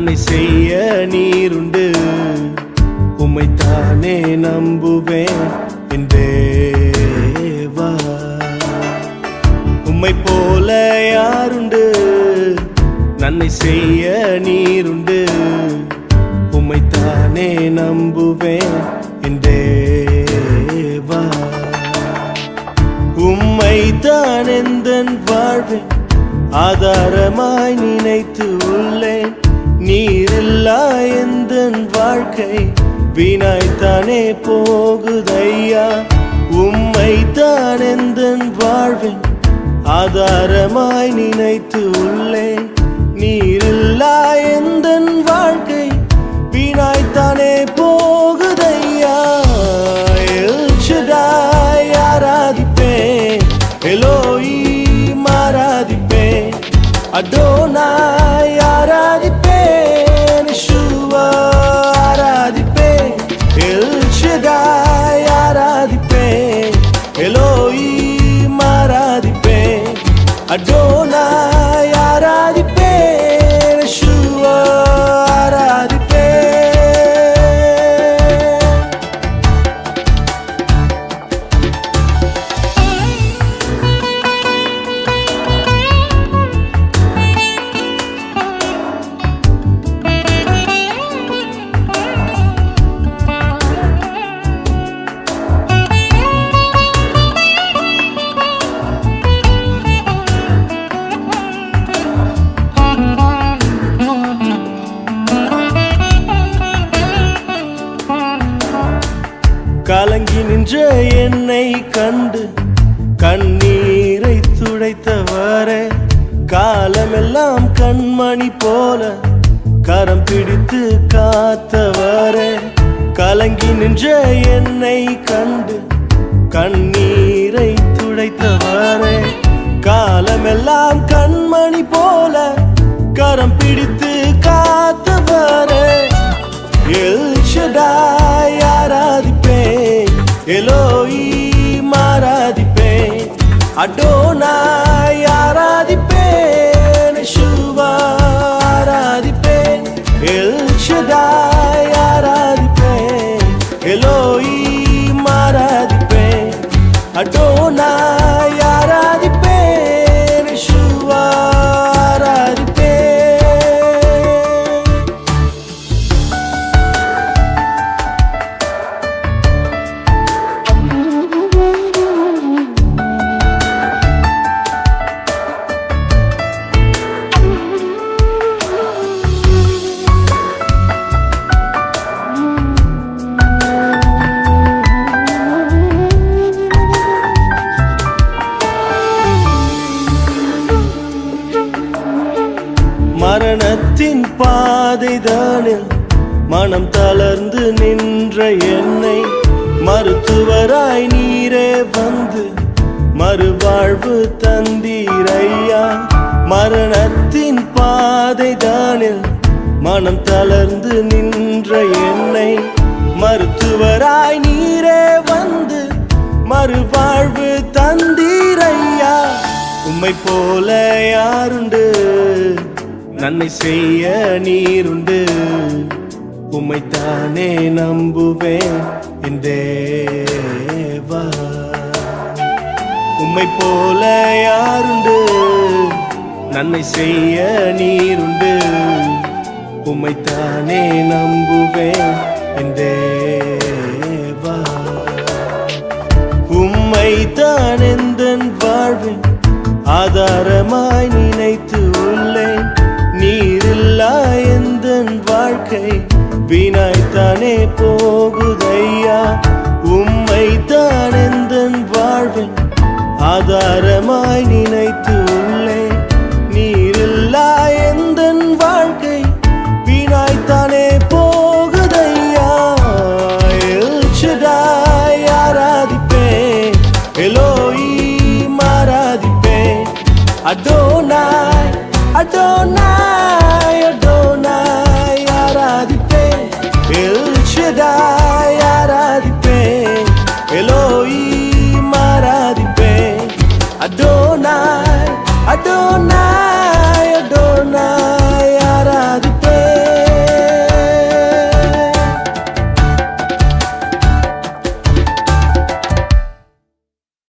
நன்மை செய்ய நீருண்டு. உம்மைத்தானே நம்புவேன் என் தேவா. உம்மை போல யாருண்டு? நன்மை செய்ய நீருண்டு. உம்மைத்தானே நம்புவேன் என் தேவா. உம்மைத்தான் எந்தன் வாழ்வேன் ஆதாரமாய் நினைத்து உள்ளேன். நீரில்லா எந்தன் வாழ்க்கை வீணாய்த்தானே போகுதையா. உம்மைத்தான் எந்தன் வாழ்வேன் ஆதாரமாய் நினைத்து உள்ளேன். நீரில்லா எந்தன் வாழ்க்கை வீணாய்த்தானே போகுதையா. எல் ஷடாய் ஆராதிப்பேன், எலோஹீம் ஆராதிப்பேன், அடோனாய் ஆராதிப்பேன், யெஷுவா ஆராதிப்பேன். எல் ஷடாய் ஆராதிப்பேன், எலோஹீம் ஆராதிப்பேன், அடோனாய் ஆராதிப்பேன், யெஷுவா ஆராதிப்பேன். கலங்கி நின்ற என்னை கண்டு கண்ணீரை துடைத்தவரே. காலமெல்லாம் கண்மணி போல கரம் பிடித்து காத்தவரே. கலங்கி நின்ற என்னை கண்டு கண்ணீரை துடைத்தவரே. காலமெல்லாம் கண்மணி போல கரம் பிடித்து காத்தவரே. எல் ஷடாய் ஆராதிப்பேன், எலோஹீம் ஆராதிப்பேன், அடோனாய் ஆராதிப்பேன், யெஷுவா ஆராதிப்பேன். எல் ஷடாய் ஆராதிப்பேன், எலோஹீம் ஆராதிப்பேன், அடோனாய் ஆராதிப்பேன், யெஷுவா ஆராதிப்பேன். மரணத்தின் பாதைதானில் மனம் தளர்ந்து நின்ற என்னை மருத்துவராய் நீரே வந்து மறுவாழ்வு தந்தீரையா. மரணத்தின் பாதைதானில் மனம் தளர்ந்து நின்ற என்னை மருத்துவராய் நீரே வந்து மறுவாழ்வு தந்தீரையா. உம்மை போல யாருண்டு? நன்மை செய்ய நீருண்டு. உம்மைத்தானே நம்புவேன் என் தேவா. உம்மை போல யாருண்டு? நன்மை செய்ய நீருண்டு. உம்மைத்தானே நம்புவேன் என் தேவா. உம்மைத்தான் எந்தன் வாழ்வேன் ஆதாரமாய் நினைத்து உள்ளேன். நீரில்லா எந்தன் வாழ்க்கை வீணாய்த்தானே போகுதையா. உம்மைத்தான் எந்தன் வாழ்வேன் ஆதாரமாய் நினைத்து உள்ளேன். நீரில்லா எந்தன் வாழ்க்கை வீணாய்த்தானே போகுதையா. எல் ஷடாய் ஆராதிப்பேன், எலோஹீம் ஆராதிப்பேன், அடோனாய் அடோனாய் அடோனாய் ஆராதிப்பேன். எல் ஷடாய் ஆராதிப்பேன், எலோஹீம் ஆராதிப்பேன், அடோனாய் அடோனாய்